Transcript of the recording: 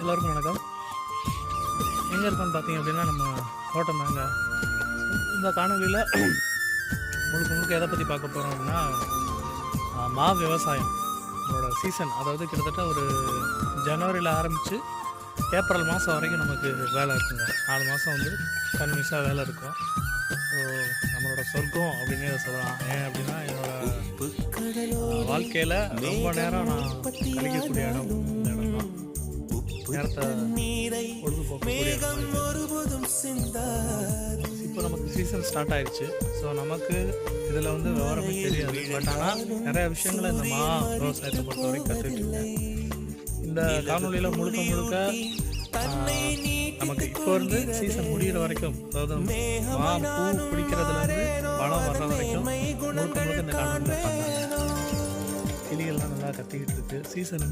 எல்லோருக்கும் வணக்கம். எங்கே இருக்கோன்னு பார்த்தீங்க அப்படின்னா நம்ம தோட்டம் தாங்க. இந்த காணொலியில் முழுக்க முழுக்க எதை பற்றி பார்க்க போகிறோம் அப்படின்னா மா விவசாயம் நம்மளோட சீசன். அதாவது கிட்டத்தட்ட ஒரு ஜனவரியில் ஆரம்பித்து ஏப்ரல் மாதம் வரைக்கும் நமக்கு வேலை இருக்குங்க. 4 மாதம் வந்து கன்வியூஸாக வேலை இருக்கும். ஸோ நம்மளோட சொர்க்கம் அப்படின்னே சொல்லலாம். ஏன் அப்படின்னா என்னோடய வாழ்க்கையில் ரொம்ப நேரம் நான் கழிக்கக்கூடிய இடம் இந்த இடம் தான். நேரத்தை பொழுதுபோக்கக்கூடிய இப்போ நமக்கு சீசன் ஸ்டார்ட் ஆயிடுச்சு. ஸோ நமக்கு இதில் வந்து விவரமே தெரியாது. பட் ஆனால் நிறைய விஷயங்களை இந்த மா விவசாயத்தை பொறுத்த வரைக்கும் கற்றுட்ருக்கேன். இந்த காணொலியில் முழுக்க முழுக்க நமக்கு இப்போ இருந்து சீசன் முடிகிற வரைக்கும், அதாவது மா பூ பிடிக்கிறதுலேருந்து பழம் வர்ற வரைக்கும் முழுக்க முழுக்க இந்த காணொலியில் பார்த்தாங்க. கிளிகள்லாம் நல்லா கத்திக்கிட்டு இருக்கு. சீசன்